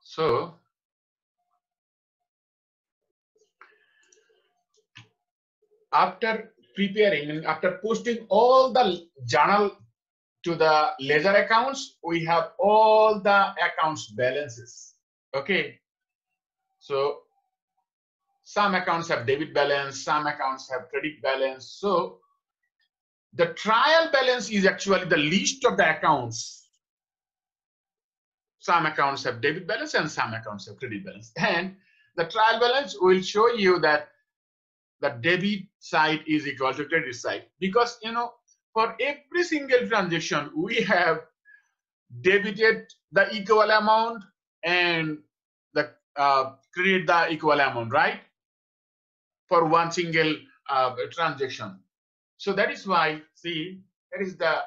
So after preparing, after posting all the journal to the ledger accounts, we have all the accounts balances. Okay, so some accounts have debit balance, some accounts have credit balance. So the trial balance is actually the list of the accounts. Some accounts have debit balance and some accounts have credit balance. And the trial balance will show you that the debit side is equal to credit side, because for every single transaction we have debited the equal amount and the credit the equal amount, right, for one single transaction. So that is why, see, that is the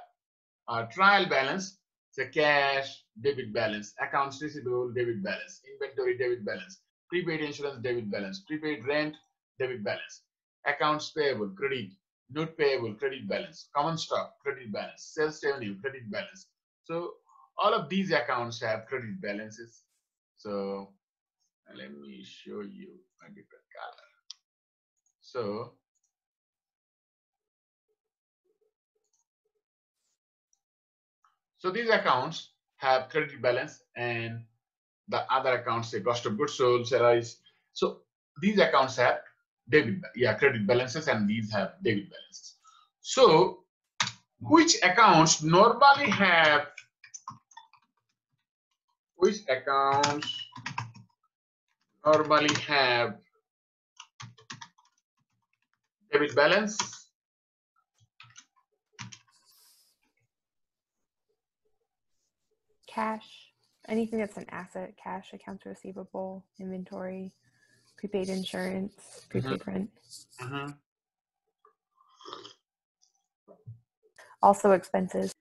trial balance. The cash debit balance, accounts receivable debit balance, inventory debit balance, prepaid insurance debit balance, prepaid rent debit balance, accounts payable credit, note payable credit balance, common stock credit balance, sales revenue credit balance. So all of these accounts have credit balances. So let me show you a different color. So these accounts have credit balance, and the other accounts say cost of goods sold, salaries. So these accounts have credit balances, and these have debit balances. So which accounts normally have debit balance? Cash, anything that's an asset, cash, accounts receivable, inventory, prepaid insurance, prepaid rent. Also expenses.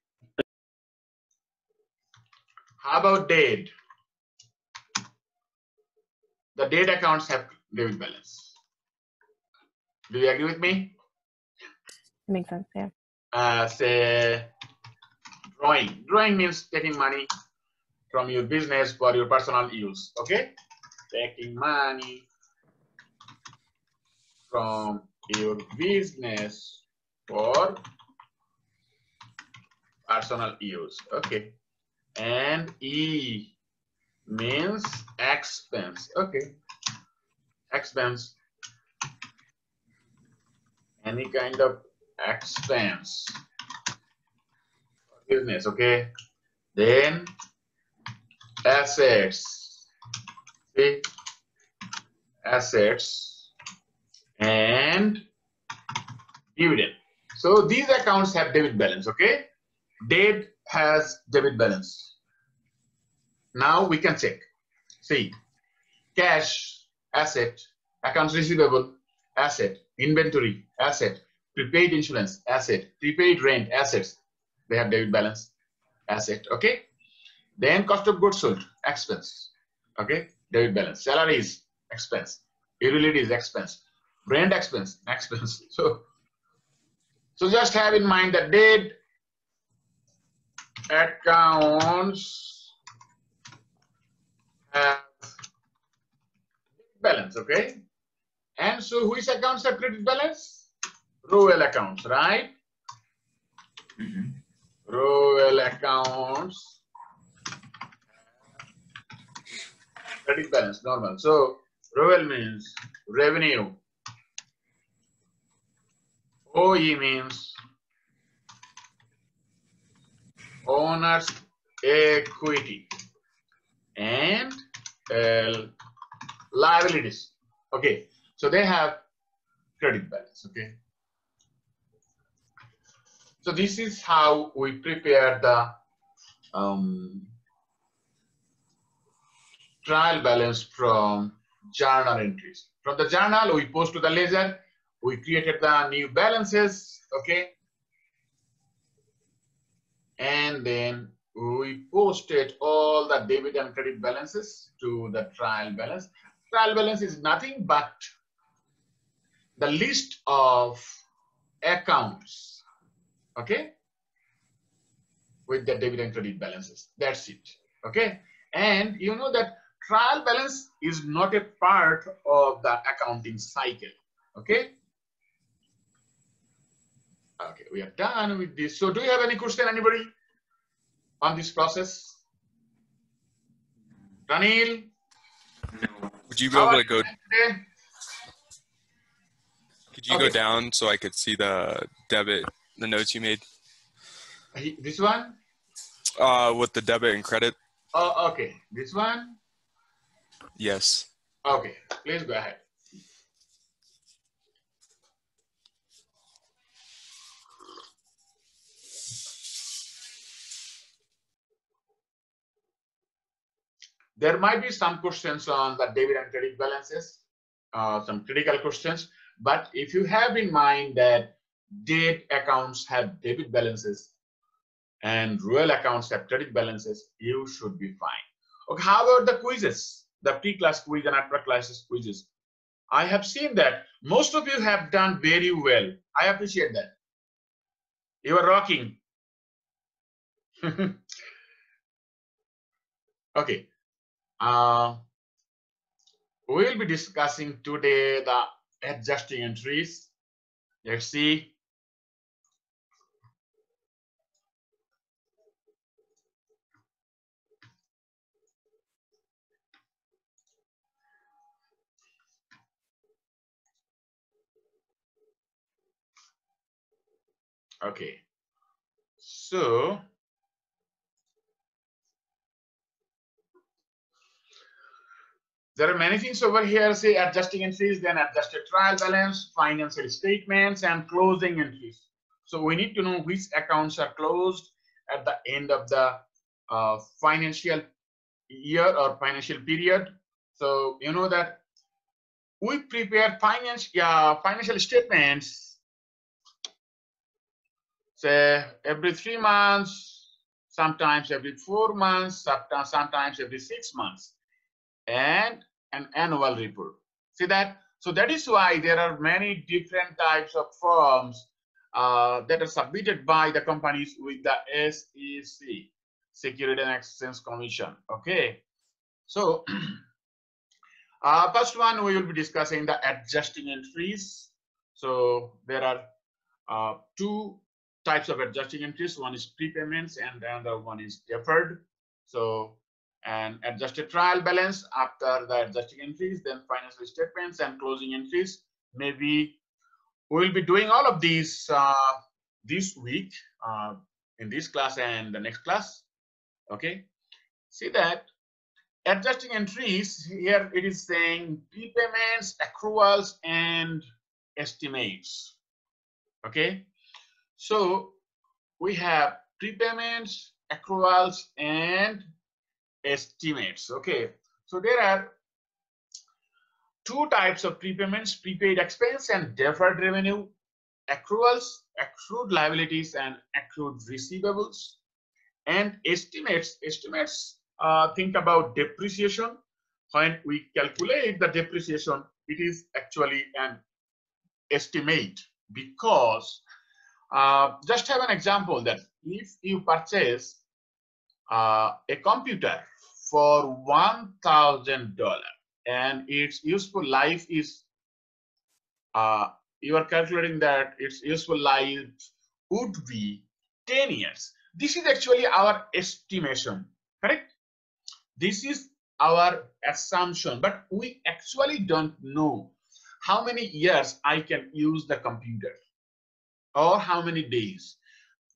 How about debt? The debt accounts have debit balance. Do you agree with me? It makes sense, yeah. Say drawing. Drawing means taking money from your business for your personal use. Okay, taking money from your business for personal use. Okay, and E means expense. Okay, expense, any kind of expense for business. Okay, then assets. See, assets and dividend. So these accounts have debit balance. Okay, debt has debit balance. Now we can check. See, cash, asset, accounts receivable, asset, inventory, asset, prepaid insurance, asset, prepaid rent, assets. They have debit balance, asset. Okay, then cost of goods sold, expense. Okay, debit balance. Salaries, expense. Utilities, expense. Rent, expense, expense. So just have in mind that debt accounts have balance. Okay, and so which accounts have credit balance? Rowell accounts, right? Rowell accounts credit balance, normal. So Rowell means revenue. OE means owner's equity, and liabilities. Okay, so they have credit balance. Okay, so this is how we prepare the trial balance from journal entries. From the journal, we post to the ledger. We created the new balances. Okay, and then we posted all the debit and credit balances to the trial balance. Trial balance is nothing but the list of accounts, okay, with the debit and credit balances. That's it. Okay, and you know that trial balance is not a part of the accounting cycle. Okay. Okay, we are done with this. So do you have any question, anybody, on this process? Ranil? Would you be able to go? Today? Could you go down so I could see the debit, the notes you made? This one? With the debit and credit. Oh, okay. This one? Yes. Okay, please go ahead. There might be some questions on the debit and credit balances, some critical questions. But if you have in mind that debt accounts have debit balances and real accounts have credit balances, you should be fine. Okay, how about the quizzes, the pre-class quiz and after-classes quizzes? I have seen that most of you have done very well. I appreciate that. You are rocking. Okay. We will be discussing today the adjusting entries. Let's see. Okay. So there are many things over here, say adjusting entries, then adjusted trial balance, financial statements, and closing entries. So we need to know which accounts are closed at the end of the financial year or financial period. So you know that we prepare financial statements, say every 3 months, sometimes every 4 months, sometimes every 6 months, and an annual report. See that? So that is why there are many different types of forms that are submitted by the companies with the SEC, Security and Exchange Commission. Okay. So first one, we will be discussing the adjusting entries. So there are two types of adjusting entries. One is prepayments and the other one is deferred. So an adjusted trial balance after the adjusting entries, then financial statements and closing entries. Maybe we will be doing all of these this week in this class and the next class. Okay. See that adjusting entries here, it is saying prepayments, accruals, and estimates. Okay. So we have prepayments, accruals, and estimates. Okay. So there are two types of prepayments: prepaid expense and deferred revenue. Accruals, accrued liabilities, and accrued receivables. And estimates, think about depreciation. When we calculate the depreciation, it is actually an estimate, because just have an example that if you purchase a computer for $1,000 and its useful life is you are calculating that its useful life would be 10 years. This is actually our estimation, correct? This is our assumption, but we actually don't know how many years I can use the computer or how many days.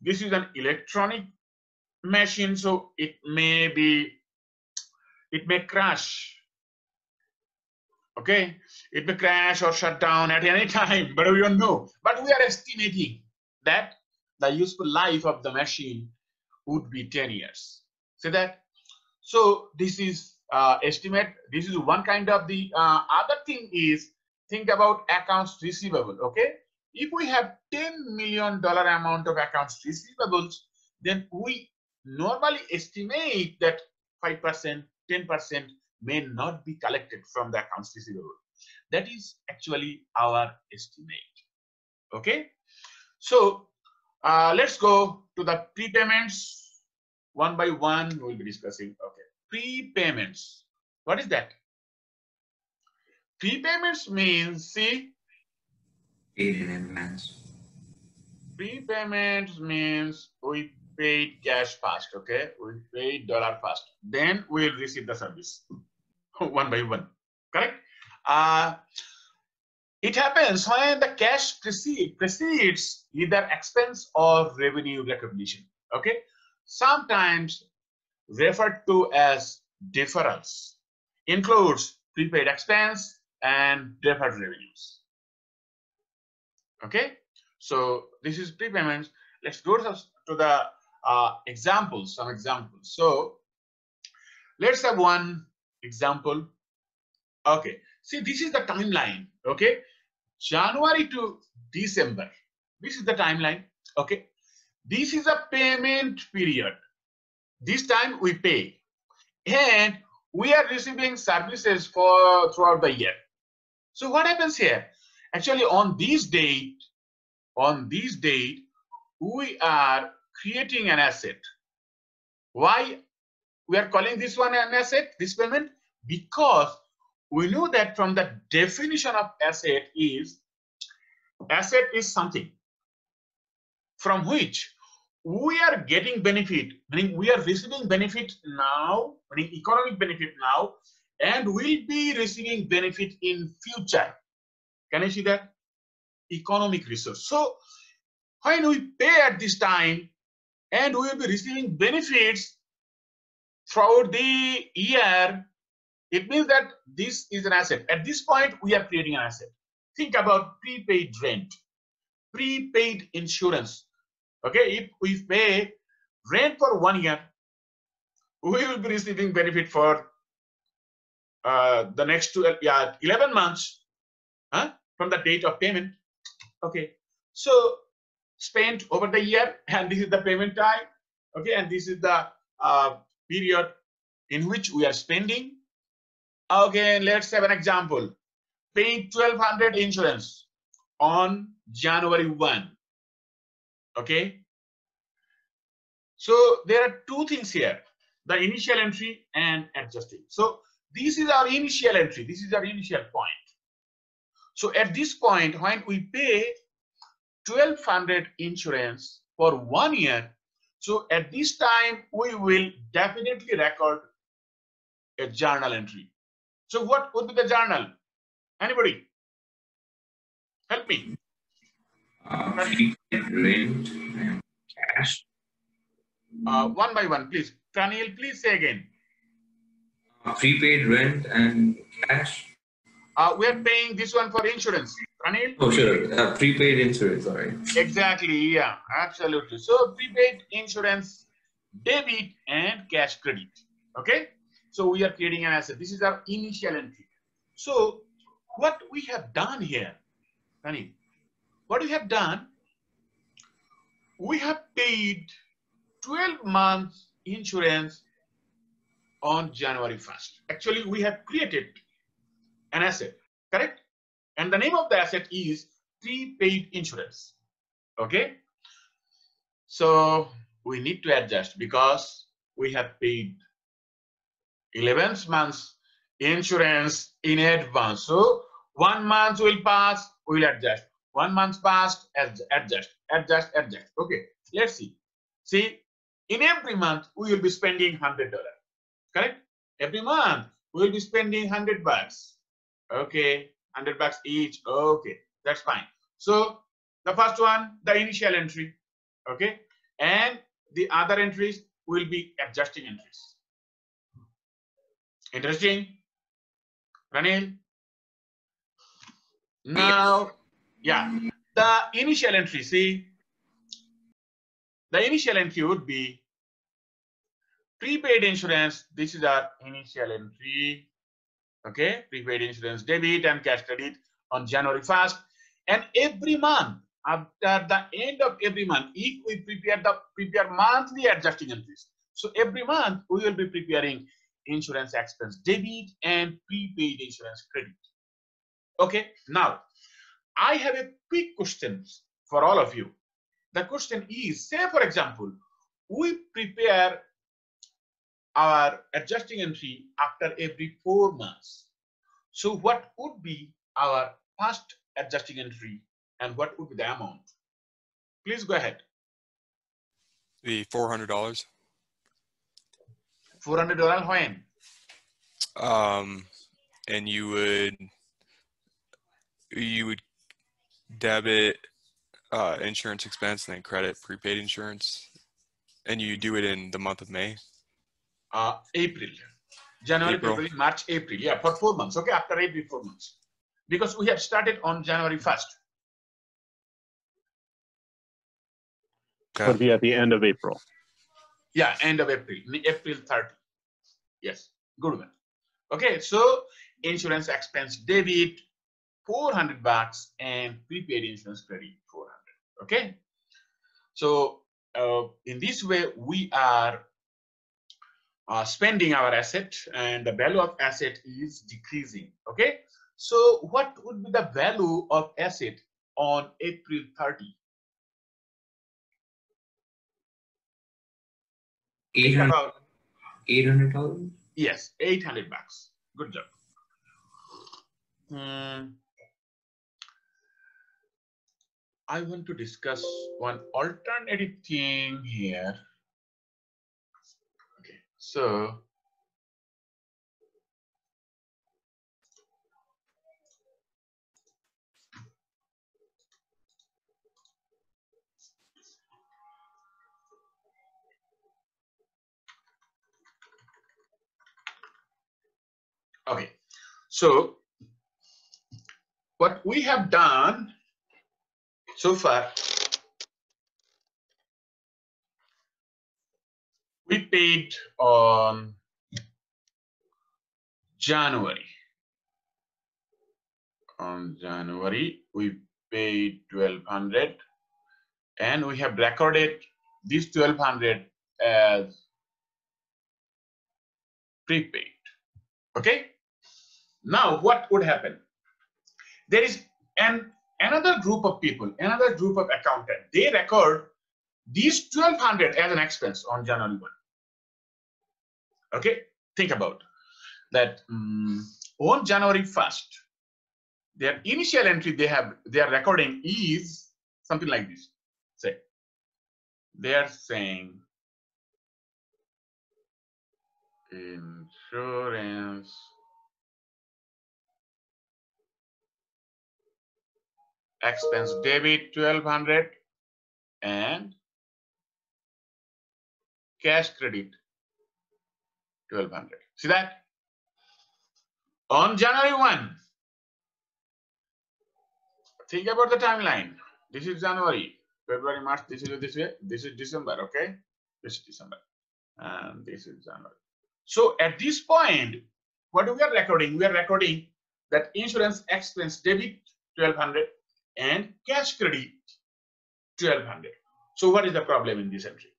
This is an electronic machine, so it may crash. Okay, it may crash or shut down at any time, but we don't know. But we are estimating that the useful life of the machine would be 10 years. See that? So this is estimate. This is one kind of the other thing is think about accounts receivable. Okay, if we have $10 million amount of accounts receivables, then we normally estimate that 5%, 10% may not be collected from the accounts receivable. That is actually our estimate. Okay, so let's go to the prepayments one by one. We'll be discussing. Okay, prepayments. What is that? Prepayments means, see, Paid in advance. prepayments means we paid cash first, okay? We paid dollar first. Then we'll receive the service one by one, correct? It happens when the cash precedes either expense or revenue recognition, okay? Sometimes referred to as deferrals, includes prepaid expense and deferred revenues. Okay, so this is prepayments. Let's go to the examples, some examples. So let's have one example. Okay, see, this is the timeline. Okay, January to December. This is the timeline. Okay, this is a payment period. This time we pay, and we are receiving services for throughout the year. So what happens here? Actually, on this date, we are creating an asset. Why we are calling this one an asset, this payment? Because we know that from the definition of asset is something from which we are getting benefit, meaning we are receiving benefit now, meaning economic benefit now, and will be receiving benefit in future. Can you see that? Economic resource. So when we pay at this time and we will be receiving benefits throughout the year, it means that this is an asset. At this point, we are creating an asset. Think about prepaid rent, prepaid insurance. Okay, if we pay rent for 1 year, we will be receiving benefit for the next 11 months from the date of payment. Okay, so spent over the year, and this is the payment time. Okay, and this is the period in which we are spending. Okay, let's have an example. Paying 1,200 insurance on January 1. Okay, so there are two things here: the initial entry and adjusting. So this is our initial entry. This is our initial point. So at this point, when we pay 1,200 insurance for 1 year, so at this time we will definitely record a journal entry. So what would be the journal? Anybody? Help me. Prepaid rent and cash. One by one, please. Pranil, please say again. Prepaid rent and cash. We are paying this one for insurance. Pranil? Oh, sure. Prepaid insurance, sorry. Exactly, yeah, absolutely. So prepaid insurance, debit and cash credit. Okay, so we are creating an asset. This is our initial entry. So what we have done here, Pranil, what we have done, we have paid 12 months insurance on January 1st. Actually, we have created an asset, correct? And the name of the asset is prepaid insurance. Okay, so we need to adjust because we have paid 11 months insurance in advance. So 1 month will pass, we will adjust. 1 month passed, adjust. Okay, let's see. See, in every month we will be spending $100. Correct? Every month we will be spending $100. Okay, $100 each. Okay, that's fine. So the first one, the initial entry. Okay, and the other entries will be adjusting entries. Interesting, Ranil? Now, yeah, the initial entry. See, the initial entry would be prepaid insurance. This is our initial entry. Okay, prepaid insurance debit and cash credit on January 1st. And every month, after the end of every month, if we prepare monthly adjusting entries. So every month we will be preparing insurance expense debit and prepaid insurance credit. Okay, now I have a quick question for all of you. The question is, say for example, we prepare our adjusting entry after every 4 months. So what would be our first adjusting entry and what would be the amount? Please go ahead. The $400. $400 when? And you would debit insurance expense and then credit prepaid insurance, and you do it in the month of May. April, January, April. February, March, April. Yeah, for 4 months. Okay, after every 4 months, because we have started on January 1st. Okay. Would be at the end of April. Yeah, end of April, April 30. Yes, good one. Okay, so insurance expense debit $400 and prepaid insurance credit $400. Okay, so in this way we are spending our asset and the value of asset is decreasing. Okay, so what would be the value of asset on April 30? 800. Yes, $800. Good job. I want to discuss one alternative thing here. Okay, so okay, so what we have done so far, we paid on January. On January, we paid 1,200, and we have recorded this 1,200 as prepaid. Okay. Now, what would happen? There is another group of people, another group of accountants. They record these 1,200 as an expense on January 1. Okay, think about that. On January 1st, their initial entry they are recording is something like this. Say, they are saying insurance expense debit 1,200 and cash credit 1,200. See that? On January 1, think about the timeline. This is January, February, March, this is December, okay? This is December, and this is January. So at this point, what we are recording? We are recording that insurance expense debit 1,200 and cash credit 1,200. So what is the problem in this entry?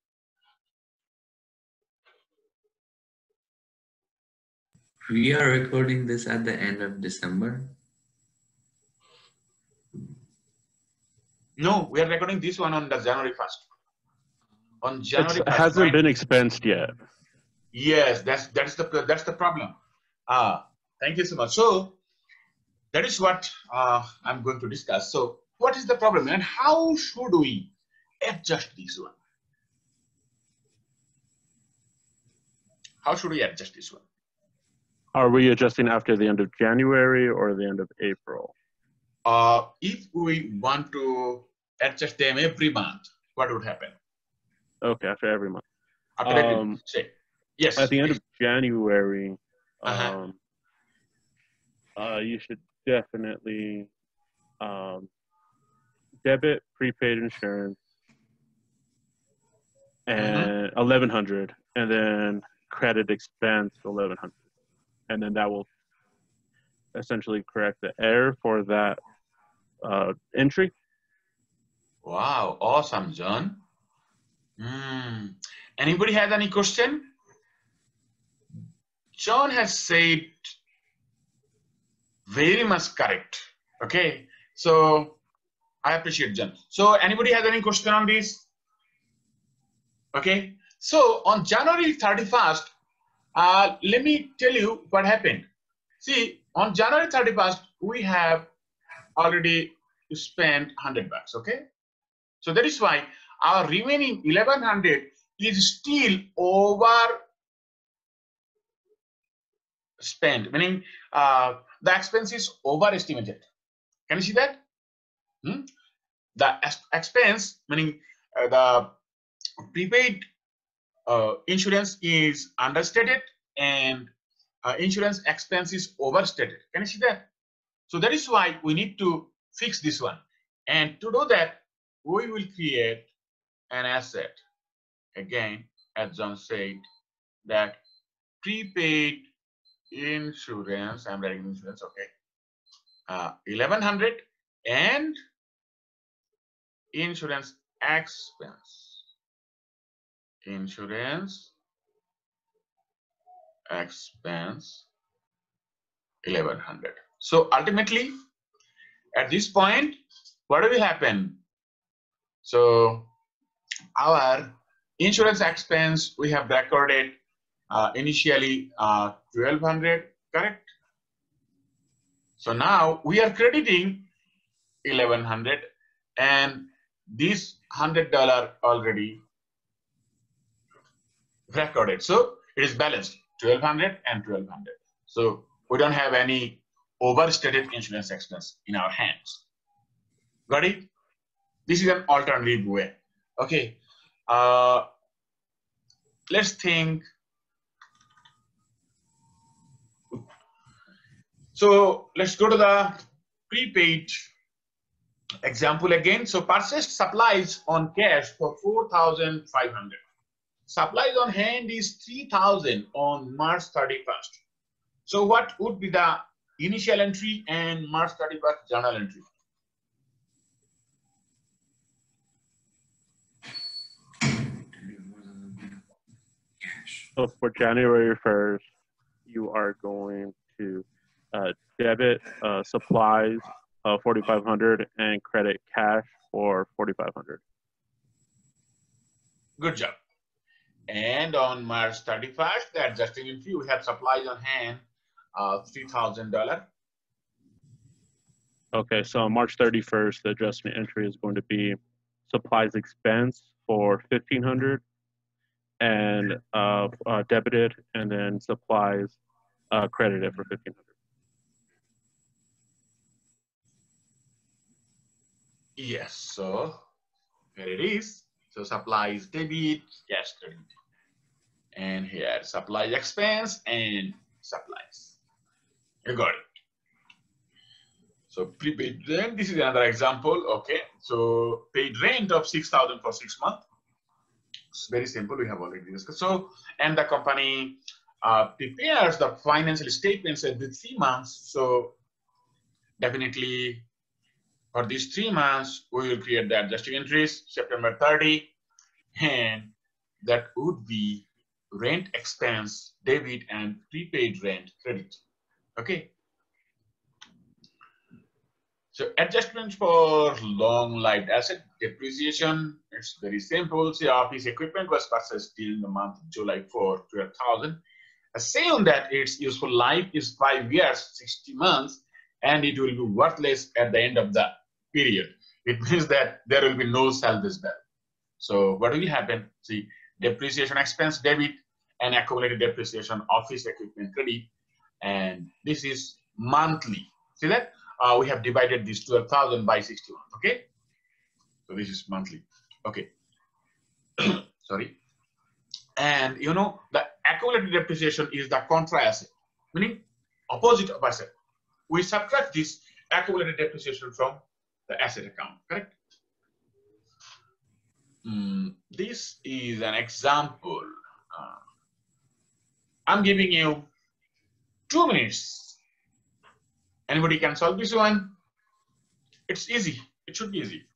We are recording this at the end of December. No, we are recording this one on the January 1st. On January 1st, hasn't been expensed yet. Yes, that's the problem. Thank you so much. So that is what I'm going to discuss. So what is the problem and how should we adjust this one? How should we adjust this one? Are we adjusting after the end of January or the end of April? If we want to adjust them every month, what would happen? Okay, after every month. After every month, say. Yes. At the end of January, Uh-huh. You should definitely debit prepaid insurance and 1,100, and then credit expense 1,100, and then that will essentially correct the error for that entry. Wow, awesome, John. Anybody has any question? John has said very much correct. Okay, so I appreciate John. So anybody has any question on this? Okay, so on January 31st, Let me tell you what happened. See, on January 31st, we have already spent $100, okay? So that is why our remaining 1100 is still over spent, meaning the expense is overestimated. Can you see that? The expense, meaning the prepaid insurance is understated and insurance expense is overstated. Can you see that? So that is why we need to fix this one. And to do that, we will create an asset. Again, as John said, that prepaid insurance, I'm writing insurance, okay. 1100 and insurance expense. Insurance expense 1100. So ultimately, at this point, what will happen? So our insurance expense we have recorded initially 1200, correct? So now we are crediting 1100 and this $100 already recorded. So it is balanced 1200 and 1200. So we don't have any overstated insurance expense in our hands. Got it? This is an alternative way. Okay. Let's think. So let's go to the prepaid example again. So purchased supplies on cash for 4,500. Supplies on hand is 3,000 on March 31st. So what would be the initial entry and March 31st journal entry? So for January 1st, you are going to debit supplies 4,500 and credit cash for 4,500. Good job. And on March 31st, the adjusting entry, we have supplies on hand $3,000. Okay, so on March 31st, the adjustment entry is going to be supplies expense for 1,500 and debited, and then supplies credited for 1,500. Yes, so here it is. So supplies debit, cash credit. And here supplies expense and supplies. You got it. So prepaid rent, this is another example. Okay, so paid rent of 6,000 for 6 months. It's very simple, we have already discussed. So, and the company prepares the financial statements every 3 months. So definitely for these 3 months, we will create the adjusting entries, September 30, and that would be rent expense, debit, and prepaid rent credit. Okay. So adjustments for long-lived asset depreciation, it's very simple. See, office equipment was purchased during the month of July for 12,000. Assume that its useful life is 5 years, 60 months, and it will be worthless at the end of the period. It means that there will be no salvage value. So what will happen? See, depreciation expense debit and accumulated depreciation office equipment credit, and this is monthly. See that? We have divided this 12,000 by 61. Okay, so this is monthly. Okay, sorry. And you know the accumulated depreciation is the contra asset, meaning opposite of asset. We subtract this accumulated depreciation from the asset account. Correct? This is an example. I'm giving you 2 minutes. Anybody can solve this one? It's easy. It should be easy.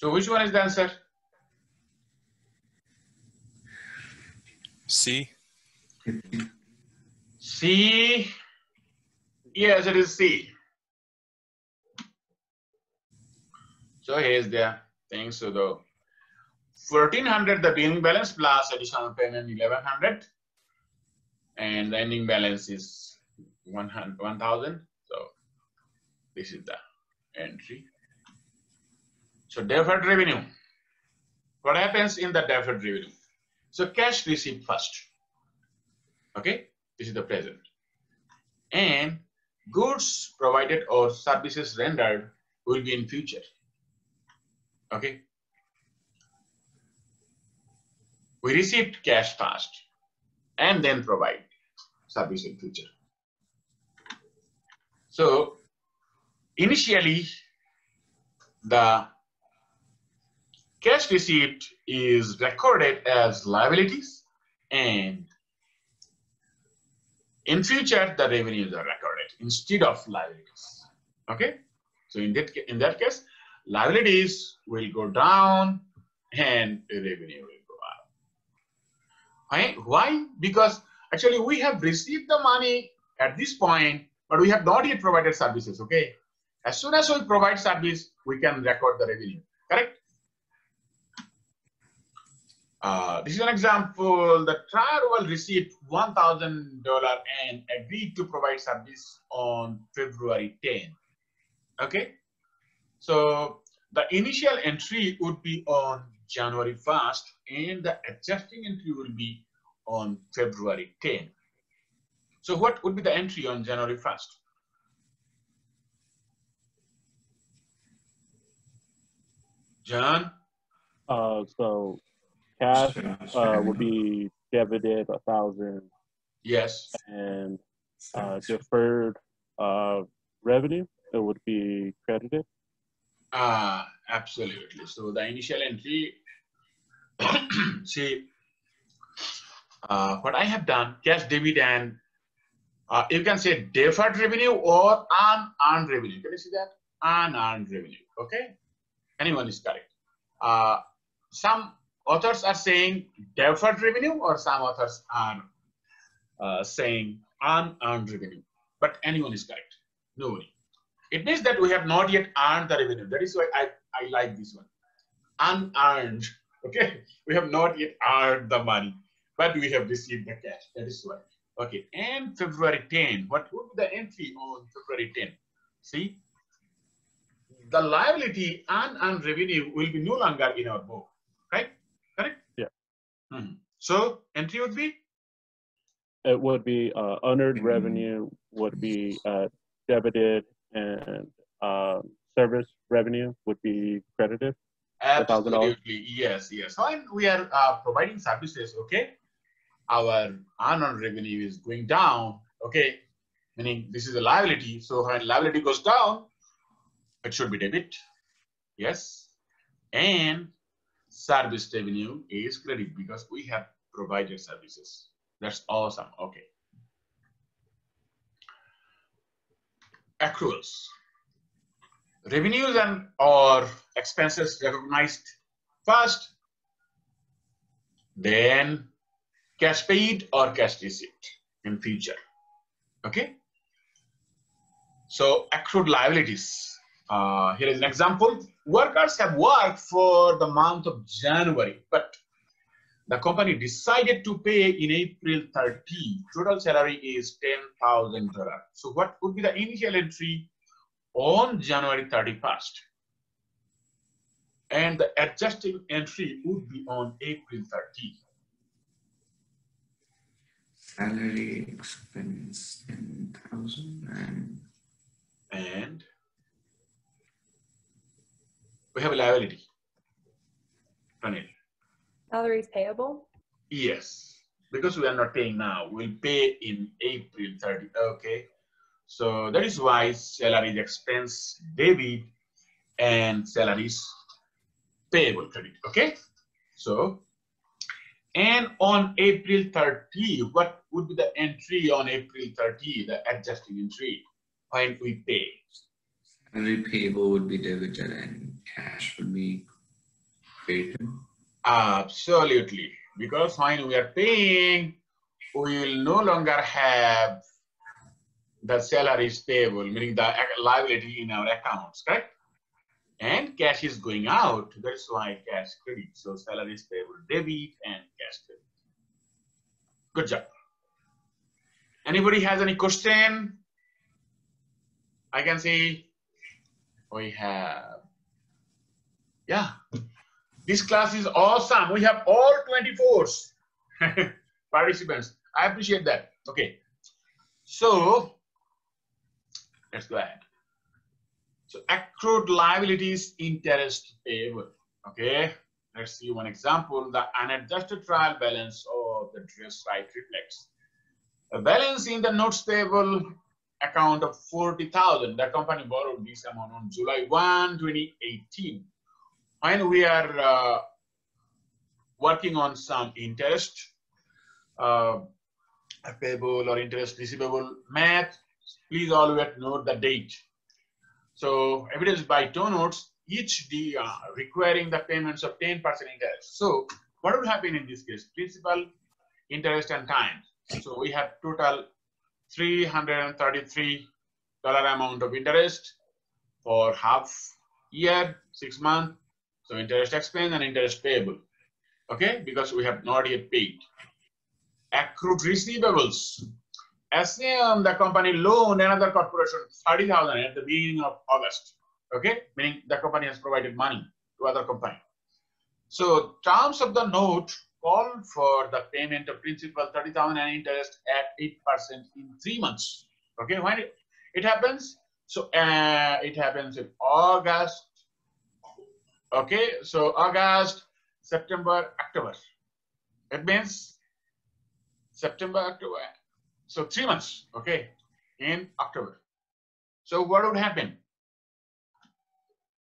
So which one is the answer? C. C. Yes, it is C. So here's the thing. So the 1400, the beginning balance plus additional payment 1100, and the ending balance is 1000. So this is the entry. So deferred revenue. What happens in the deferred revenue? So cash received first. Okay, this is the present. And goods provided or services rendered will be in future. Okay. We received cash first and then provide service in future. So initially, the cash receipt is recorded as liabilities, and in future, the revenues are recorded instead of liabilities. Okay. So in that case, liabilities will go down and revenue will go up. Why? Because actually we have received the money at this point, but we have not yet provided services. Okay. As soon as we provide service, we can record the revenue. Correct? This is an example. The trial received $1,000 and agreed to provide service on February 10. Okay. So the initial entry would be on January 1st and the adjusting entry will be on February 10. So what would be the entry on January 1st? John? So cash would be debited 1,000. Yes. And deferred revenue, it would be credited. Absolutely. So the initial entry, see, what I have done, cash debit and you can say deferred revenue or unearned revenue. Can you see that? Unearned revenue. Okay. Anyone is correct. Some authors are saying deferred revenue, or some authors are saying unearned revenue. But anyone is correct. No worry. It means that we have not yet earned the revenue. That is why I like this one. Unearned. Okay. We have not yet earned the money, but we have received the cash. That is why. Okay. And February 10. What would be the entry on February 10? See, the liability unearned revenue will be no longer in our book. Right? Correct? Yeah. So entry would be? It would be unearned revenue would be debited, and service revenue would be credited. Absolutely. Yes. When we are providing services, okay, our unearned revenue is going down. Okay, meaning this is a liability. So when liability goes down, it should be debit. Yes. And service revenue is credit because we have provided services. That's awesome. Okay. Accruals. Revenues and or expenses recognized first, then cash paid or cash received in future. Okay. So accrued liabilities. Here is an example. Workers have worked for the month of January, but the company decided to pay in April 30. Total salary is $10,000. So what would be the initial entry on January 31st? And the adjusting entry would be on April 30. Salary expense 10,000 and we have a liability. Ranil. Salaries payable? Yes, because we are not paying now. We'll pay in April 30. Okay. So that is why salary expense debit and salaries payable credit. Okay. So, and on April 30, what would be the entry on April 30, the adjusting entry when we pay? Salary payable would be debited and cash would be paid. Absolutely. Because when we are paying, we will no longer have the salaries payable, meaning the liability in our accounts, correct? And cash is going out. That's why cash credit. So salaries payable debit and cash credit. Good job. Anybody has any question? I can see we have, yeah. This class is awesome. We have all 24s participants. I appreciate that. Okay. So let's go ahead. So accrued liabilities, interest payable. Okay. Let's see one example. The unadjusted trial balance of the dress right reflects a balance in the notes payable account of 40,000. The company borrowed this amount on July 1, 2018. When we are working on some interest payable or interest receivable math, please always note the date. So evidence by two notes, each requiring the payments of 10% interest. So what would happen in this case? Principal, interest, and time. So we have total $333 amount of interest for half year, 6 months. So interest expense and interest payable. Okay, because we have not yet paid. Accrued receivables. Assume the company loaned another corporation 30,000 at the beginning of August. Okay, meaning the company has provided money to other company. So terms of the note call for the payment of principal 30,000 and interest at 8% in 3 months. Okay, when it happens? So it happens in August. Okay, so August, September, October. It means September, October. So 3 months, okay, in October. So what would happen?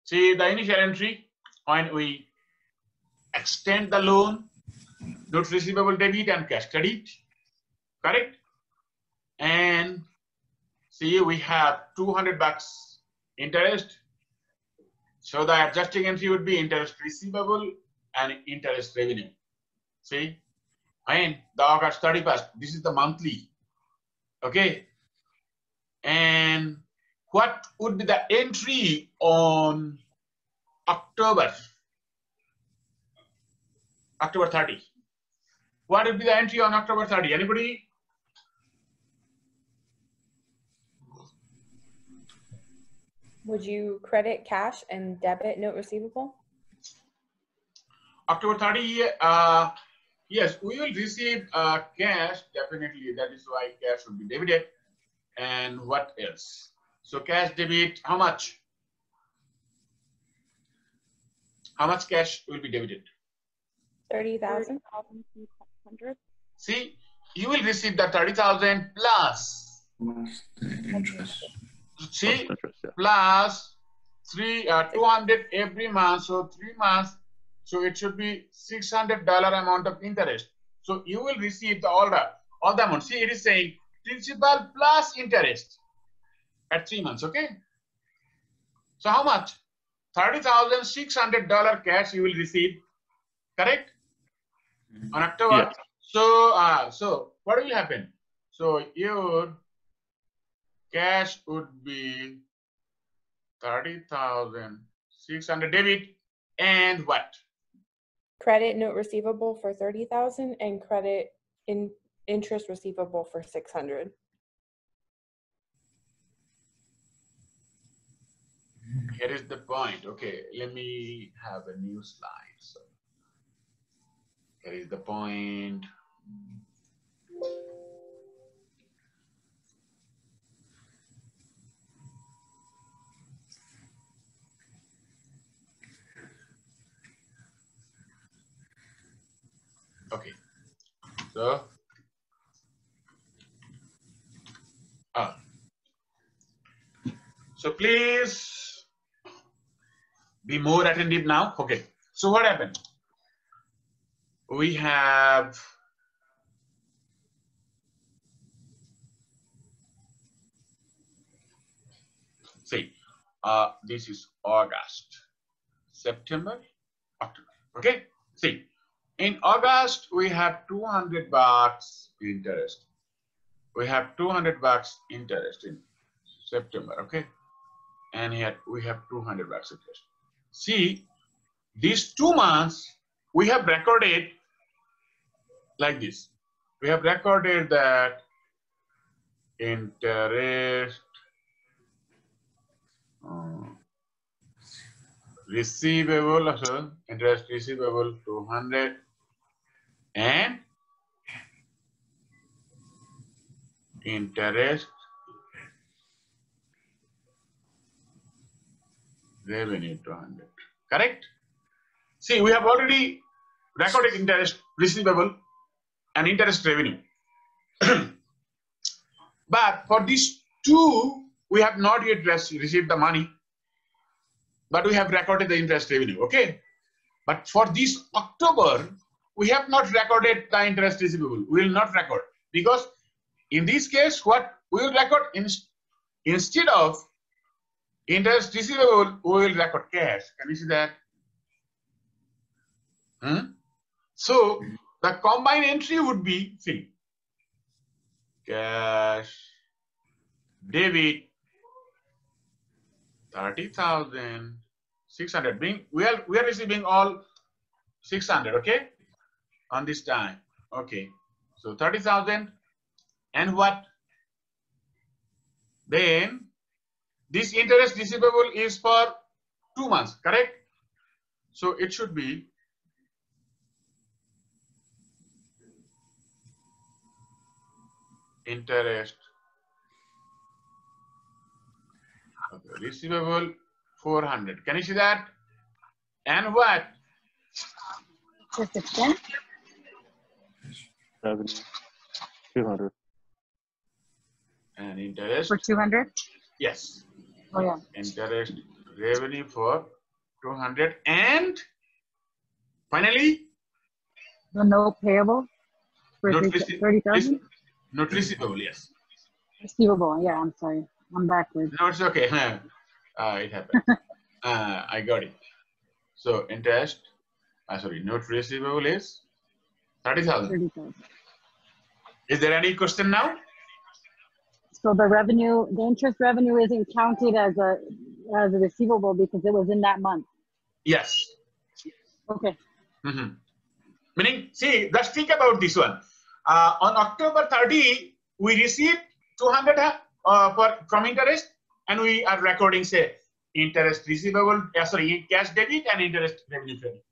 See the initial entry when we extend the loan, notes receivable debit and cash credit, correct? And see we have $200 interest. So the adjusting entry would be interest receivable and interest revenue. See, and the August 31st, this is the monthly. Okay, and what would be the entry on October 30? What would be the entry on October 30? Anybody? Would you credit cash and debit note receivable? October 30, yes, we will receive cash, definitely. That is why cash will be debited. And what else? So cash debit, how much? How much cash will be debited? 30,000. See, you will receive the 30,000 plus. What's the interest? See, Interest, yeah. plus 200 every month. So 3 months. So it should be $600 amount of interest. So you will receive all the amount. See, it is saying principal plus interest at 3 months. Okay. So how much? $30,600 cash you will receive. Correct? On October. Yes. So so what will happen? So your cash would be 30,600 debit and what? Credit note receivable for 30,000 and credit interest receivable for 600. Here is the point. Okay, let me have a new slide. So here is the point. Okay, so please be more attentive now. Okay, so what happened? We have see, this is August, September, October. Okay, see, in August, we have 200 bucks interest. We have 200 bucks interest in September, okay? And here we have 200 bucks interest. See, these 2 months, we have recorded like this. We have recorded that interest receivable, so interest receivable 200 and interest revenue 200. Correct? See, we have already recorded interest receivable and interest revenue. But for these two, we have not yet received the money, but we have recorded the interest revenue, okay? But for this October, we have not recorded the interest receivable. We will not record, because in this case, what we will record instead of interest receivable, we will record cash. Can you see that? So the combined entry would be, see, cash debit 30,600. We are receiving all 600, okay, on this time. Okay, so 30,000 and what? Then this interest receivable is for 2 months, correct? So it should be interest receivable 400. Can you see that? And what? Just expense? 200. And interest? For 200? Yes. Oh, yeah. Interest revenue for 200. And finally? The note payable for Note 30,000? Note receivable, yes. Receivable, yeah, I'm sorry. I'm backwards. No, it's okay. It happened. I got it. So interest, note receivable is 30,000. 30,000. Is there any question now? So the revenue, the interest revenue isn't counted as a receivable because it was in that month. Yes. Okay. Meaning, see, let's think about this one. On October 30, we received 200 from interest, and we are recording, say, interest receivable, cash debit and interest revenue credit.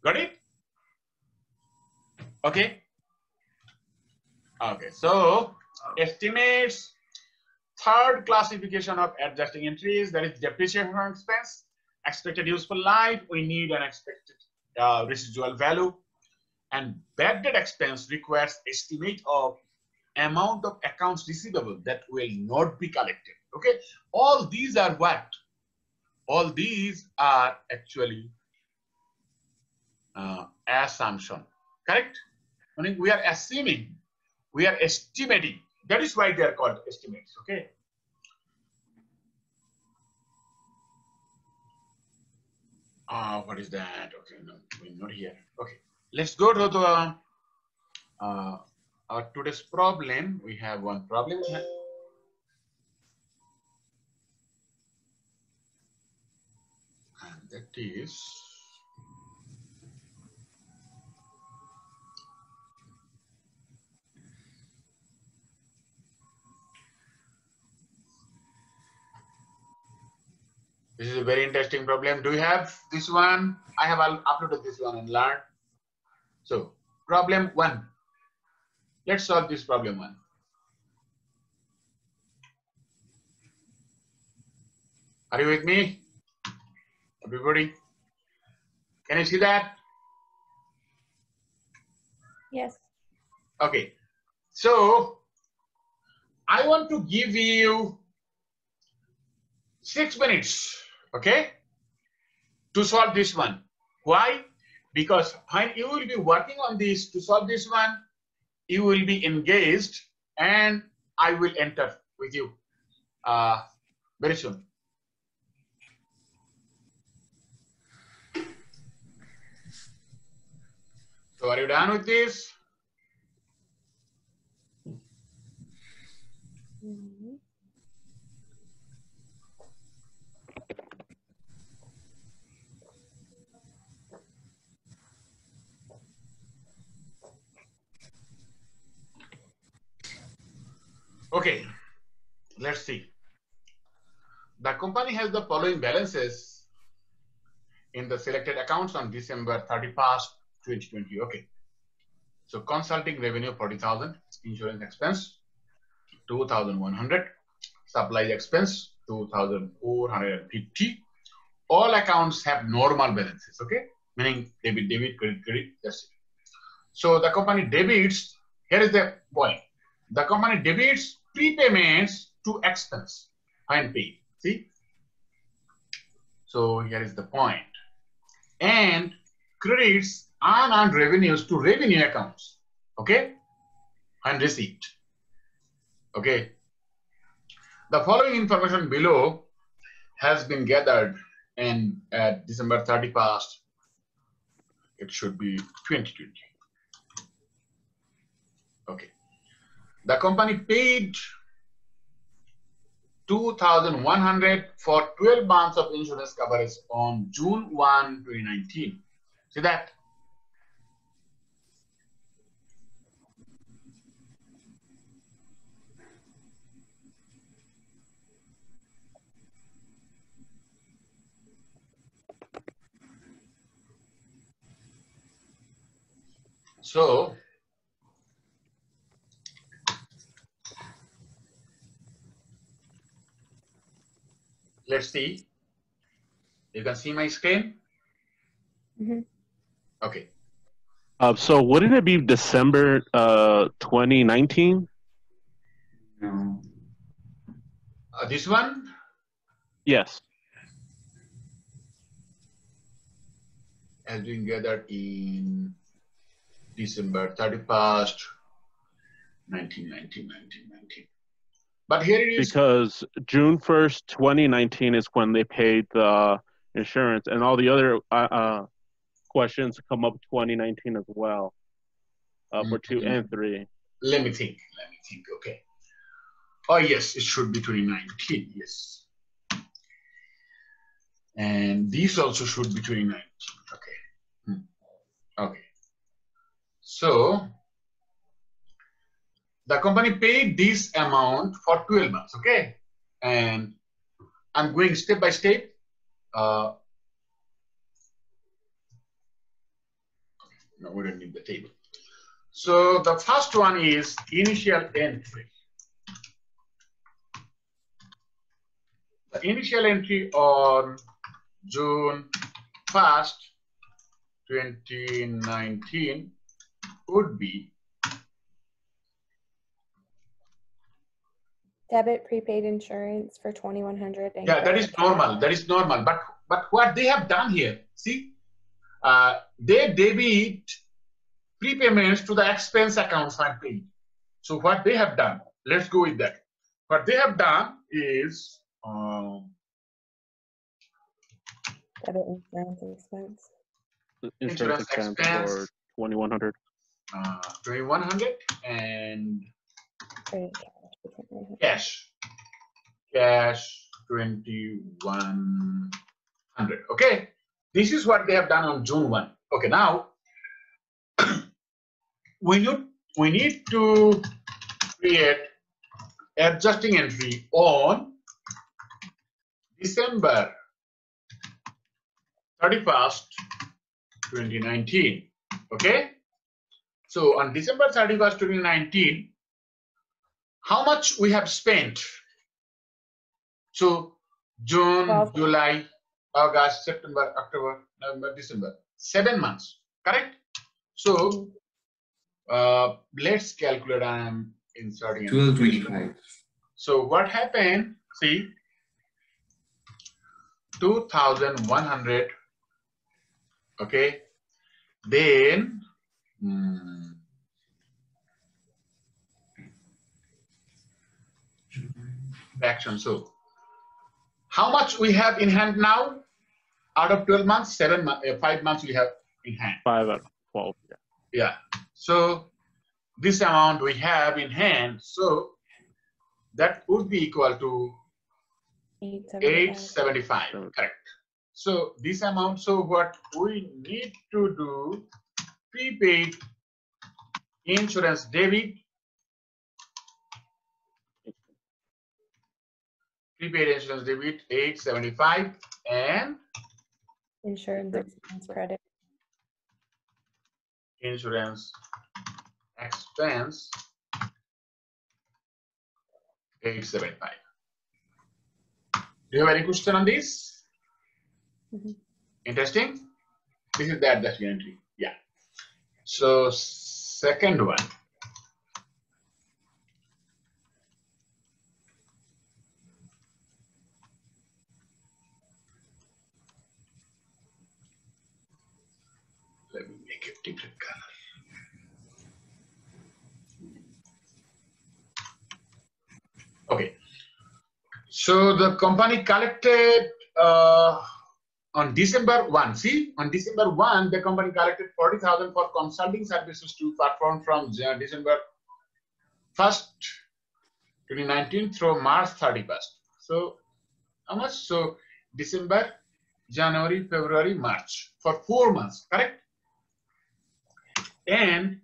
Got it? Okay. Okay. So estimates, third classification of adjusting entries, that is depreciation expense, expected useful life. We need an expected residual value, and bad debt expense requires estimate of amount of accounts receivable that will not be collected. Okay, all these are what? All these are actually assumption, correct? I mean, we are assuming, we are estimating. That is why they are called estimates. Okay. What is that? Okay, no, we're not here. Okay, let's go to the today's problem. We have one problem. And that is this is a very interesting problem. Do you have this one? I have uploaded this one and learned. So problem 1. Let's solve this problem 1. Are you with me? Everybody? Can you see that? Yes. Okay. So I want to give you 6 minutes, okay, to solve this one. Why? Because when you will be working on this to solve this one, you will be engaged, and I will enter with you very soon. So are you done with this? Mhm. Okay, let's see. The company has the following balances in the selected accounts on December 31st, 2020. Okay. So consulting revenue 40,000, insurance expense 2,100, supplies expense 2,450. All accounts have normal balances, okay? Meaning debit, credit, that's it. So the company debits, here is the point. The company debits prepayments to expense when paid. See? So here is the point. And credits unearned revenues to revenue accounts. Okay? And receipt. Okay. The following information below has been gathered in at December 31st. It should be 2020. Okay. The company paid 2,100 for 12 months of insurance coverage on June 1, 2019. See that? So, let's see. You can see my screen? Mhm. Okay. So wouldn't it be December 2019? No. This one? Yes. Has been gathered in December 31st, 1919. But here it is. Because June 1st, 2019 is when they paid the insurance, and all the other questions come up 2019 as well for 2 and 3. Let me think. Okay. Oh, yes, it should be 2019. Yes. And these also should be 2019. Okay. Okay. So, the company paid this amount for 12 months. Okay. And I'm going step by step. No, we don't need the table. So the first one is initial entry. The initial entry on June 1st, 2019 would be Debit prepaid insurance for 2,100. yeah, that is normal. That is normal. But what they have done here, see, they debit prepayments to the expense accounts and paid. So what they have done, let's go with that. What they have done is Debit insurance expense. Insurance expense for 2,100. 2,100 and Credit cash. Cash 2,100. Okay, this is what they have done on June 1. Okay, now we need to create adjusting entry on December 31st, 2019. Okay, so on December 31st, 2019, how much we have spent? So June, 12. July, August, September, October, November, December, 7 months, correct? So let's calculate. I'm inserting 1225. So what happened? See, 2,100. Okay, then action. So how much we have in hand now? Out of 12 months, 5 months we have in hand. 5 out of 12. Yeah. Yeah. So this amount we have in hand, so that would be equal to 875. Correct. So this amount, so what we need to do, prepaid insurance debit, prepaid insurance debit 875, and Insurance expense credit. insurance expense 875. Do you have any question on this? Mhm. Interesting? This is the adjustment entry. Yeah. So second one. Let me make it different color. Okay. So the company collected on December 1. See, on December 1, the company collected 40,000 for consulting services to perform from December 1st, 2019 through March 31st. So how much? So December, January, February, March for 4 months, correct? And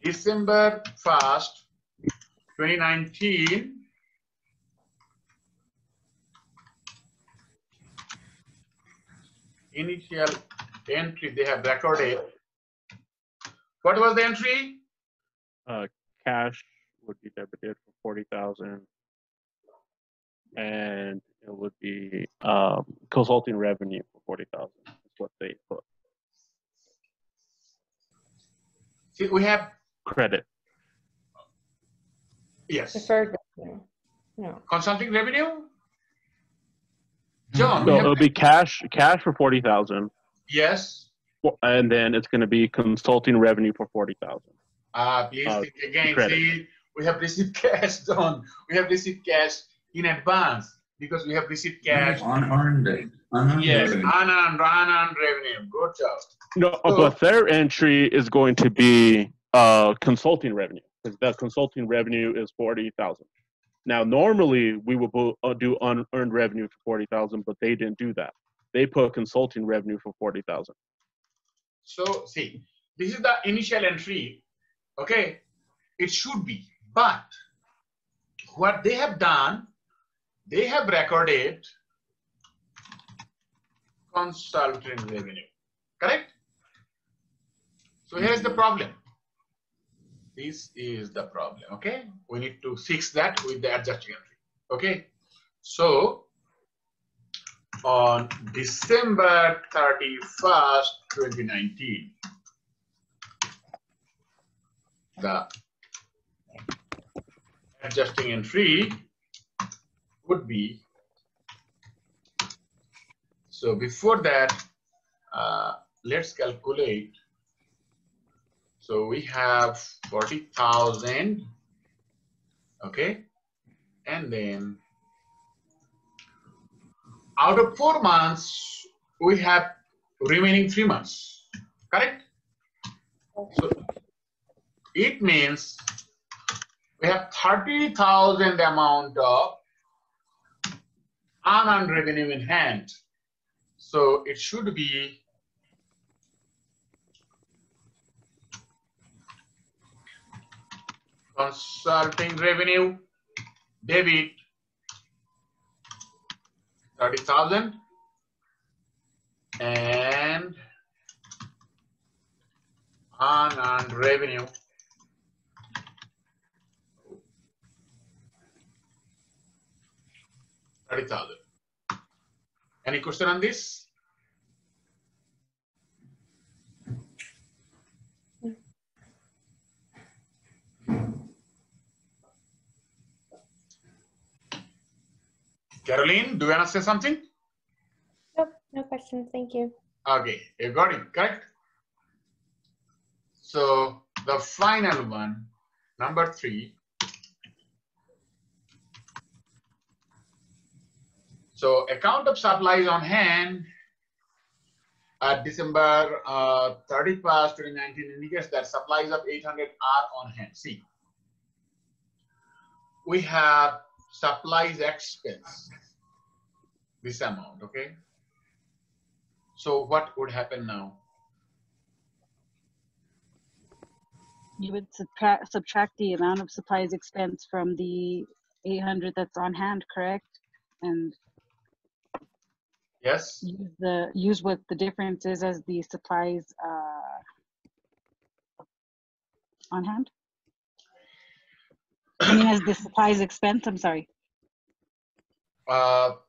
December 1st, 2019, initial entry they have recorded. What was the entry? Cash would be debited for 40,000, and it would be consulting revenue for 40,000. Is what they put. See, we have Credit. yes. Deferred revenue. No. Consulting revenue. John, we So have, it'll be cash for 40,000, yes. and then it's going to be consulting revenue for 40,000. Please think again. Credit. See, we have received cash, John. We have received cash in advance because we have received cash. Unearned Yes, revenue. unearned revenue. Good job. No, So- but their entry is going to be consulting revenue, because that consulting revenue is 40,000. Now, normally we would do unearned revenue for 40,000, but they didn't do that. They put consulting revenue for 40,000. So see, this is the initial entry. Okay, it should be, but what they have done, they have recorded consulting revenue. Correct? So here's the problem. This is the problem. Okay, we need to fix that with the adjusting entry. Okay, so on December 31st, 2019, the adjusting entry would be, so before that, let's calculate. So we have 40,000, okay, and then out of 4 months, we have remaining 3 months, correct? So it means we have 30,000 amount of unearned revenue in hand. So it should be consulting revenue debit 30,000 and unearned revenue 30,000. Any question on this? Caroline, do you want to say something? Nope, no questions. Thank you. Okay, you got it, correct? So the final one, number 3. So account of supplies on hand at December 31st, 2019 indicates that supplies of 800 are on hand. See, we have supplies expense, this amount, okay? So what would happen now? You would subtract the amount of supplies expense from the 800 that's on hand, correct? And Yes. use what the difference is as the supplies on hand. I mean, as the supplies expense. I'm sorry. What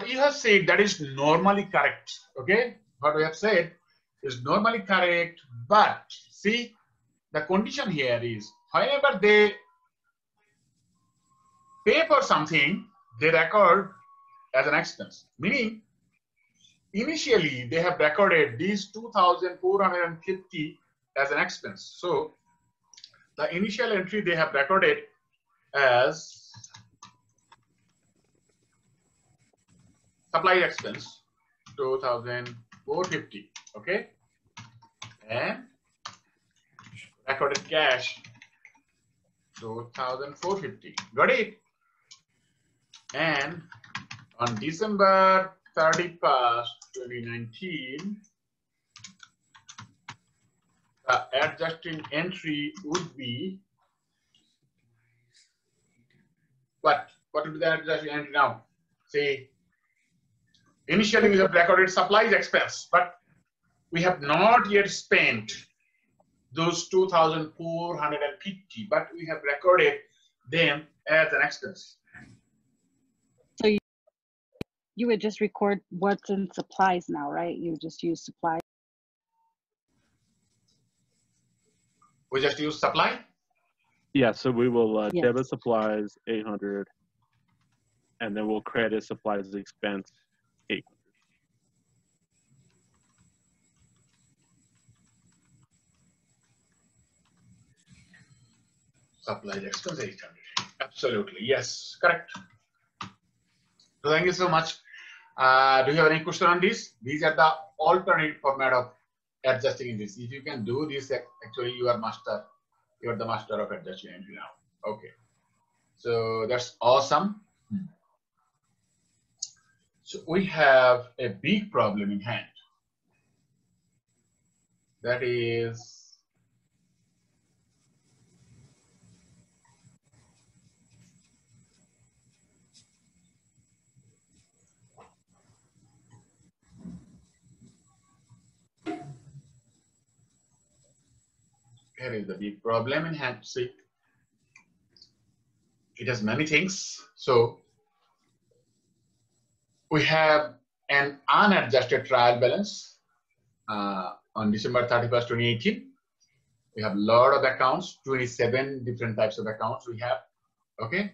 you have said, that is normally correct. Okay, what we have said is normally correct, but see, the condition here is whenever they pay for something, they record as an expense. Meaning, initially they have recorded these 2,450 as an expense. So the initial entry they have recorded as supply expense 2,450, okay, and recorded cash 2,450. Got it? And on December 31st, 2019, the adjusting entry would be what? What would be the adjusting entry now? Say, initially we have recorded supplies expense, but we have not yet spent those 2,450, but we have recorded them as an expense. So you would just record what's in supplies now, right? You just use supplies. We just use supply? Yeah, so we will Yes. debit supplies 800, and then we'll credit supplies expense 800. Supply expense 800. Absolutely, yes, correct. So thank you so much. Do you have any question on this? These are the alternate format of adjusting this. If you can do this, actually you are master. You are the master of adjusting entry now. Okay. So that's awesome. So we have a big problem in hand. That is here is the big problem in hand. See, it has many things. So we have an unadjusted trial balance on December 31st, 2018. We have a lot of accounts, 27 different types of accounts we have. Okay.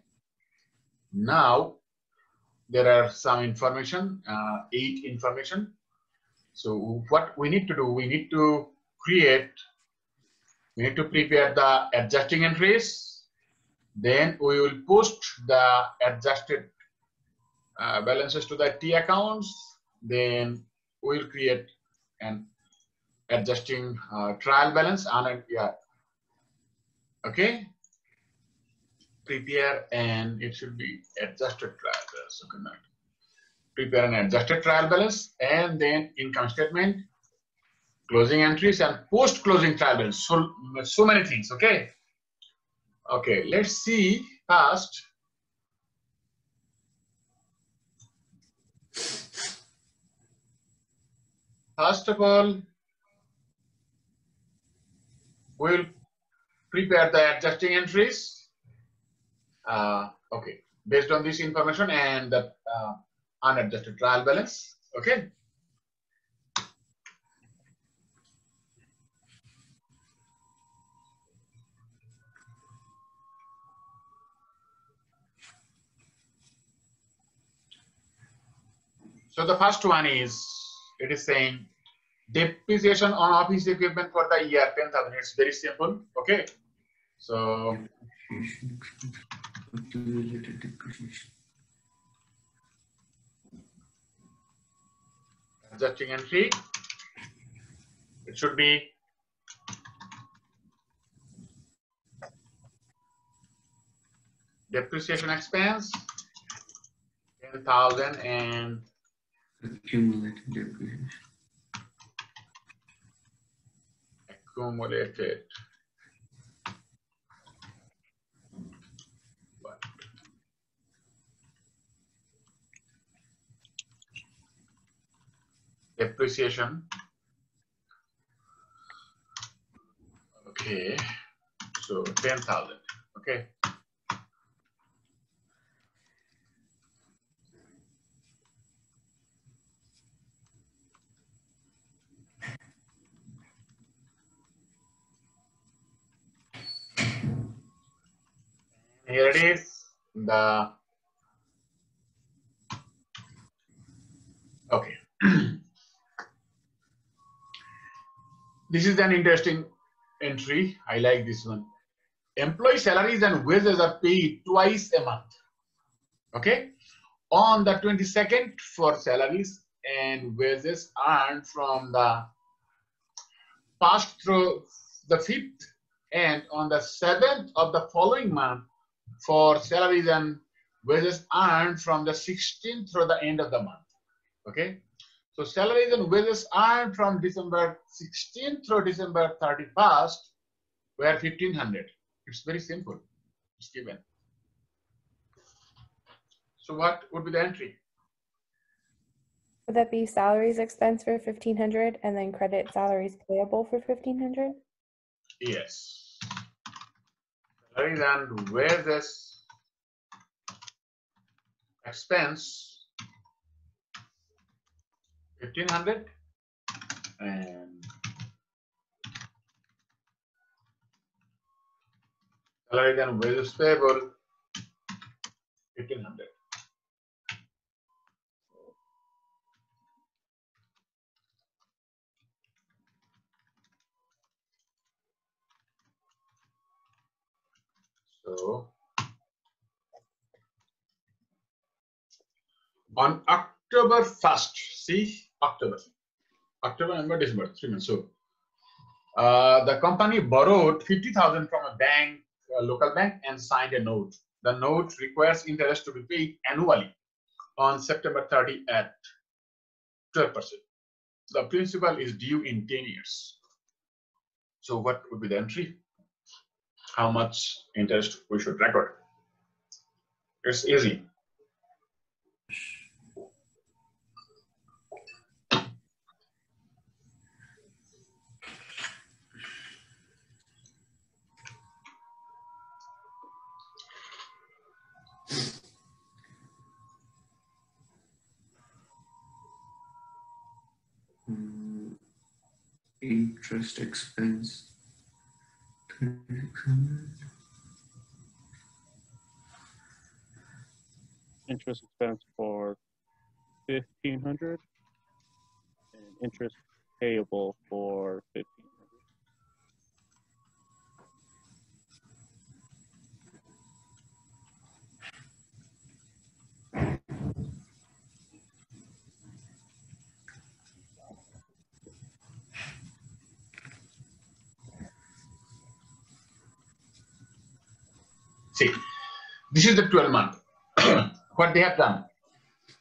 Now there are some information, 8 information. So what we need to do, we need to prepare the adjusting entries. Then we will post the adjusted balances to the T accounts. Then we will create an adjusting trial balance and okay. Prepare and it should be adjusted trial balance. Okay, not prepare an adjusted trial balance and then income statement, closing entries, and post closing trial balance. So many things. Okay. Okay. Let's see first. First of all, we'll prepare the adjusting entries. Okay, based on this information and the unadjusted trial balance. Okay. So the first one is, it is saying depreciation on office equipment for the year 10,000. It's very simple. Okay. So Accumulated depreciation. Adjusting entry. It should be depreciation expense 10,000 and Accumulated depreciation. accumulated. Depreciation. Okay, so 10,000. Okay. Here it is. Okay. This is an interesting entry. I like this one. Employee salaries and wages are paid twice a month. Okay. On the 22nd for salaries and wages earned from the past through the 5th, and on the 7th of the following month for salaries and wages earned from the 16th through the end of the month. Okay. So salaries and wages earned from December 16th through December 31st were 1,500. It's very simple. It's given. So what would be the entry? Would that be salaries expense for 1,500 and then credit salaries payable for 1,500? Yes. Salaries and wages expense 1,500 and salaries and wages payable 1,500. So on October 1st, see October, November, December, 3 months. So the company borrowed 50,000 from a bank, a local bank, and signed a note. The note requires interest to be paid annually on September 30 at 12%. The principal is due in 10 years. So what would be the entry? How much interest we should record? It's easy. Interest expense 3,600. Interest expense for 1,500 and interest payable for 1,500. See, this is the 12 month. What they have done,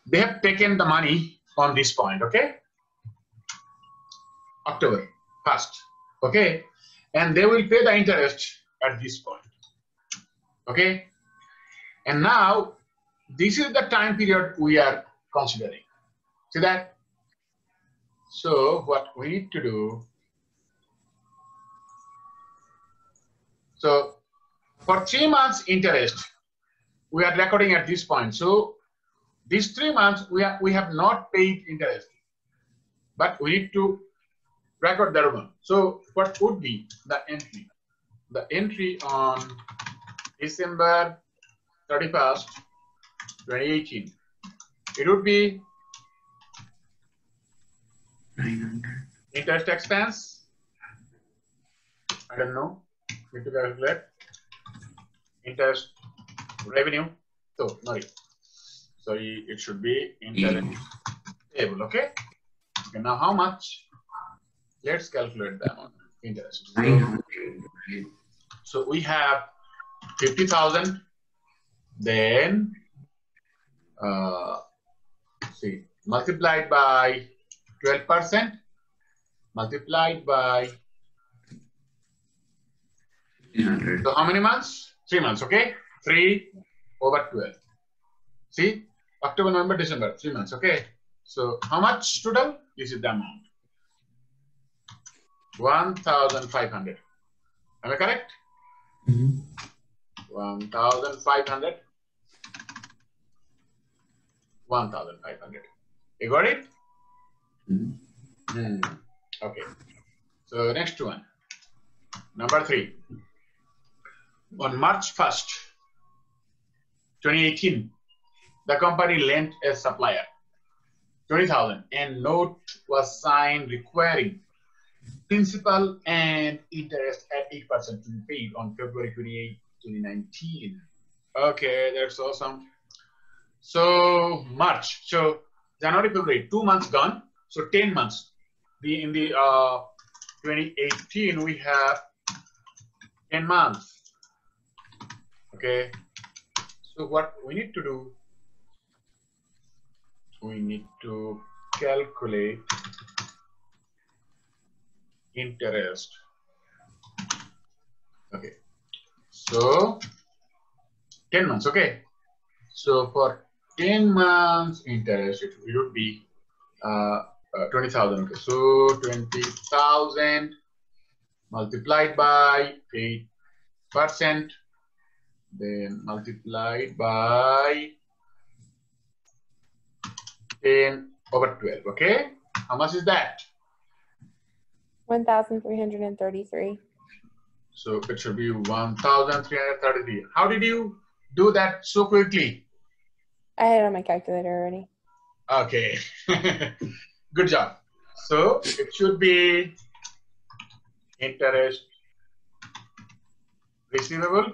they have taken the money on this point, okay? October 1st, okay? And they will pay the interest at this point, okay? And now, this is the time period we are considering. See that? So, what we need to do, so for 3 months interest, we are recording at this point. So these 3 months we have not paid interest, but we need to record that one. So what would be the entry? The entry on December 31st, 2018. It would be 900. interest expense. I don't know. Need to calculate. Interest revenue. So, no, sorry, it should be interest payable. Okay. Okay. Now, how much? Let's calculate the amount interest. 900. So we have 50,000. Then see, multiplied by 12%, multiplied by 1,500. so how many months? 3 months. Okay, 3 over 12. See, October, November, December, 3 months. Okay, so how much total? This is the amount. 1,500. Am I correct? 1,500. 1,500. You got it? Okay. So next one. Number 3. On March 1st, 2018, the company lent a supplier 20,000 and note was signed requiring principal and interest at 8% to be paid on February 28, 2019. Okay, that's awesome. So March, so January, February, 2 months gone. So 10 months. In the 2018, we have 10 months. Okay. So what we need to do, we need to calculate interest. Okay. So 10 months. Okay. So for 10 months interest, it would be 20,000. Okay. So 20,000 multiplied by 8%, then multiplied by 10 over 12. Okay. How much is that? 1,333. So it should be 1,333. How did you do that so quickly? I had it on my calculator already. Okay. Good job. So it should be interest receivable.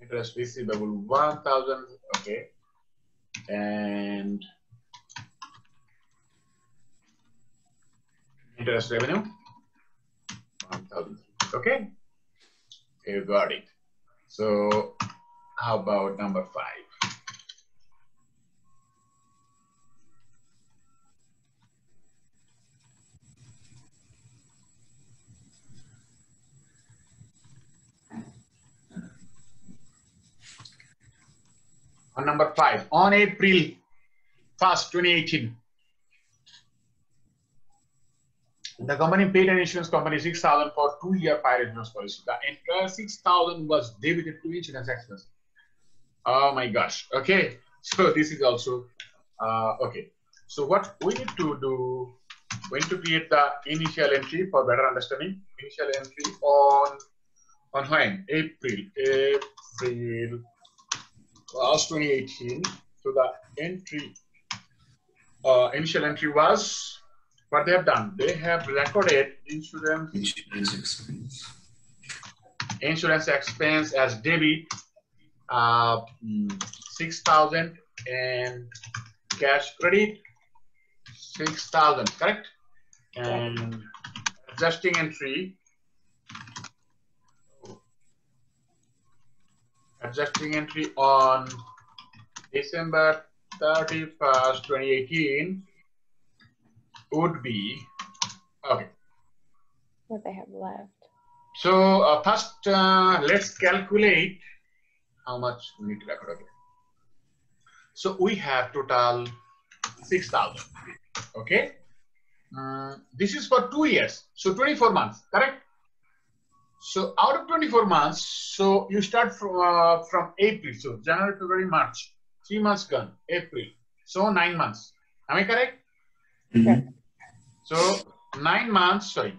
Interest receivable 1,000. Okay. And interest revenue 1,000. Okay. You got it. So how about number 5? On number 5, on April 1st, 2018, the company paid an insurance company 6,000 for 2-year fire insurance policy. The entire 6,000 was debited to insurance expense. Oh my gosh. Okay. So this is also okay. So what we need to do, we need to create the initial entry for better understanding. Initial entry on when? April 2018. So the entry, initial entry was what they have done. They have recorded insurance expense as debit 6,000 and cash credit 6,000. Correct? And adjusting entry. Adjusting entry on December 31st, 2018 would be, okay. What they have left. So first, let's calculate how much we need to record. Okay. So we have total 6,000. Okay. This is for 2 years. So 24 months, correct? So out of 24 months, so you start from April. So January, February, March, 3 months gone, April. So 9 months. Am I correct? So 9 months, sorry.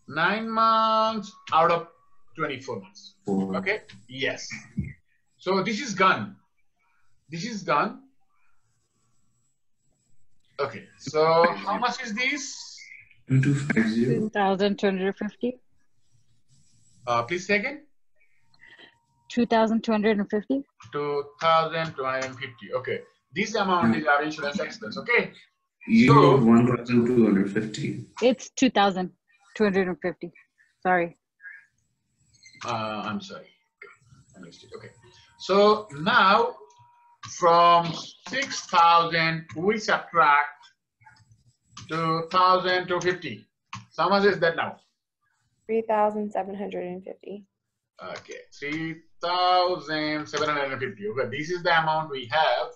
9 months out of 24 months. Okay. Yes. So this is gone. This is gone. Okay. So how much is this? 2250. 2,250. Please say again. 2,250. 2,250. Okay. This amount is our insurance expense. Okay. You So- wrote 1,250. It's 2,250. Sorry. I'm sorry. Okay. I missed it. Okay. So now from 6,000 we subtract 2,250. Someone says that now. 3,750. Okay, 3,750. Okay, this is the amount we have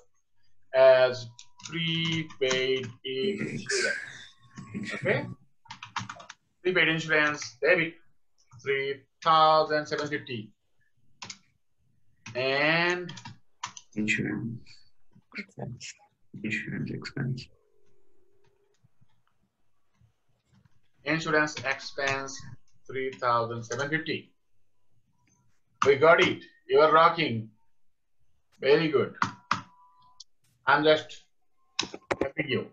as prepaid insurance. Okay, prepaid insurance, debit 3,750, and Insurance expense. Insurance expense. insurance expense 3,750. We got it. You are rocking. Very good. I'm just helping you.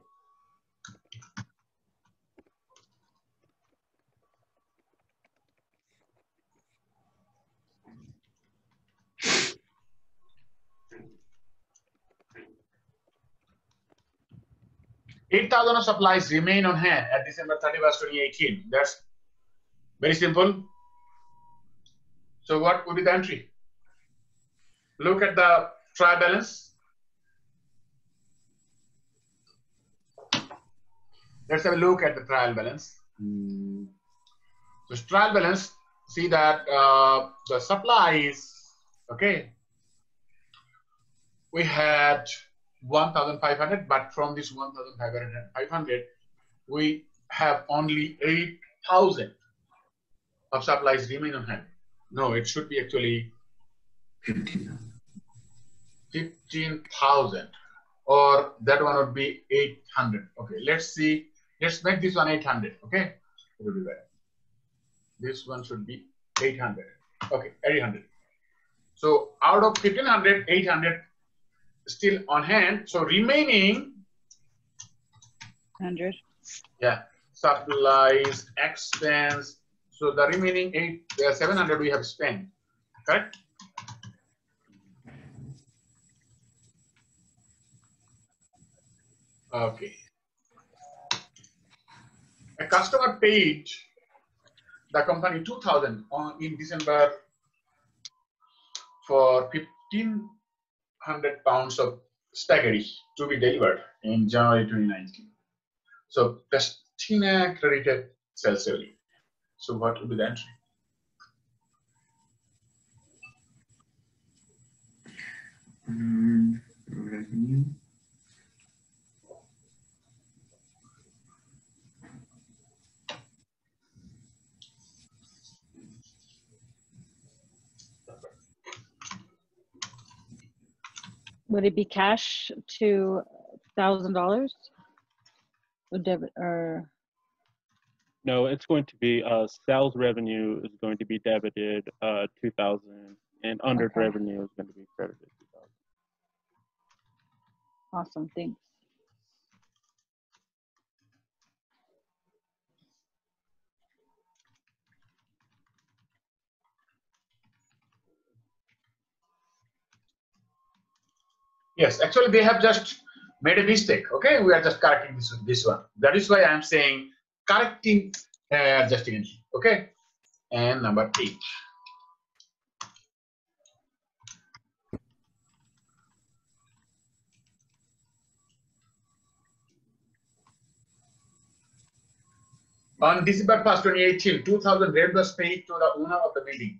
$8,000 of supplies remain on hand at December 31st, 2018. That's very simple. So what would be the entry? Look at the trial balance. Let's have a look at the trial balance. So trial balance, see that the supplies, okay, we had 1,500, but from this 1,500, we have only 8,000 of supplies remain on hand. No, it should be actually 15,000, or that one would be 800. Okay, let's see. Let's make this one 800. Okay, it will be better. This one should be 800. Okay, 800. So out of 1,500, 800 still on hand. So remaining, 100. yeah, supplies, expense. So the remaining 700 we have spent, correct? Okay. A customer paid the company 2,000 in December for 1,500 pounds of spaghetti to be delivered in January 2019. So Christina credited sales revenue. So what would be the entry? Revenue. Would it be cash to $1,000? Or debit or No, it's going to be sales revenue is going to be debited 2,000, and under Okay. revenue is going to be credited 2,000. awesome, thanks. Yes, actually they have just made a mistake. Okay, we are just correcting this one. That is why I am saying correcting adjusting entry. Okay, and number 8. On December 1st, 2018, 2,000 rent was paid to the owner of the building.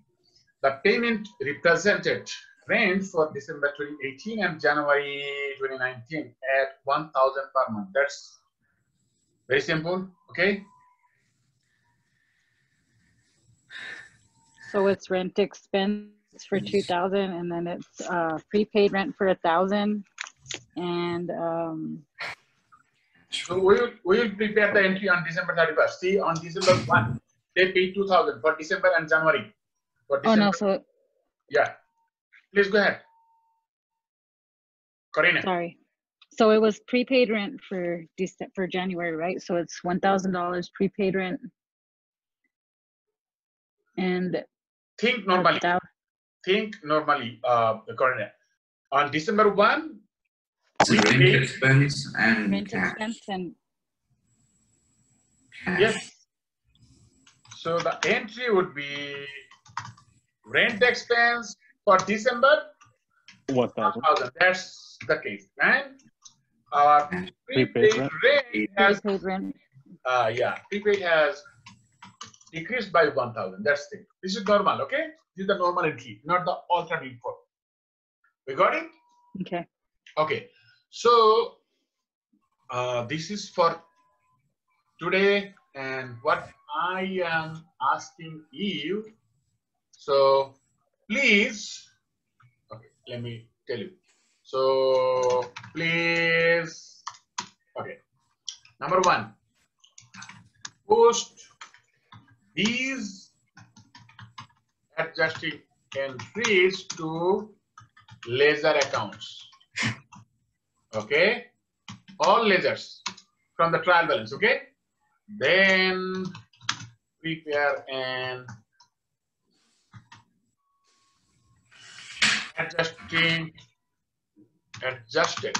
The payment represented rent for December 2018 and January 2019 at 1,000 per month. That's very simple. Okay. So it's rent expense for 2,000, and then it's prepaid rent for 1,000, and So we will prepare the entry on December 31st. See, on December 1, they paid 2,000 for December and January. For oh December, no, so yeah. Please go ahead, Corina. sorry. So it was prepaid rent for January, right? So it's $1,000 prepaid rent, and Think normally. think normally, the coordinate. On December 1, So rent expense and Rent cash. expense and Cash. yes. So the entry would be rent expense for December 1,000. 1,000. That's the case. And our Prepaid prepaid rent. rate has, prepaid rent. prepaid has decreased by 1,000. That's the thing. This is normal, okay? This is the normal entry, not the alternate info. We got it? Okay. Okay. So this is for today, and what I am asking you. So please, okay, let me tell you. So please, okay. Number 1, post these adjusting entries to ledger accounts. Okay, all ledgers from the trial balance. Okay, then prepare an adjusted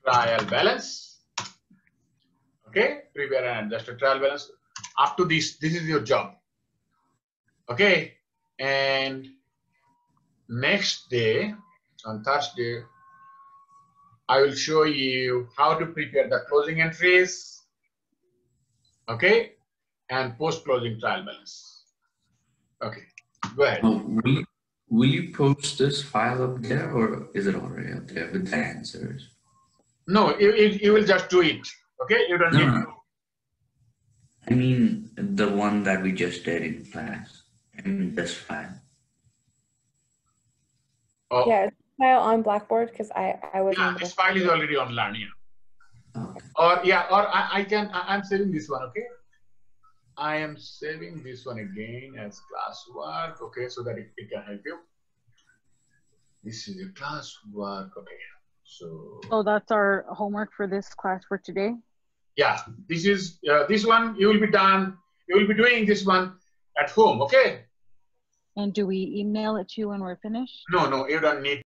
trial balance. Okay, prepare an adjusted trial balance. Up to this is your job. Okay, and next day, on Thursday, I will show you how to prepare the closing entries, okay, and post-closing trial balance. Okay, go ahead. Will you post this file up there, or is it already up there with the answers? No, you will just do it, okay? You don't need to. I mean, the one that we just did in class, in this file. Oh, Yeah, it's a file on Blackboard because I wasn't yeah, able this to. file is already on Learn, yeah. Okay. Or I'm saving this one, okay? I am saving this one again as classwork, okay, so that it can help you. This is your classwork, okay. So Oh, that's our homework for this class for today. yeah, this is this one you will be done. You will be doing this one at home, okay? And do we email it to you when we're finished? No, you don't need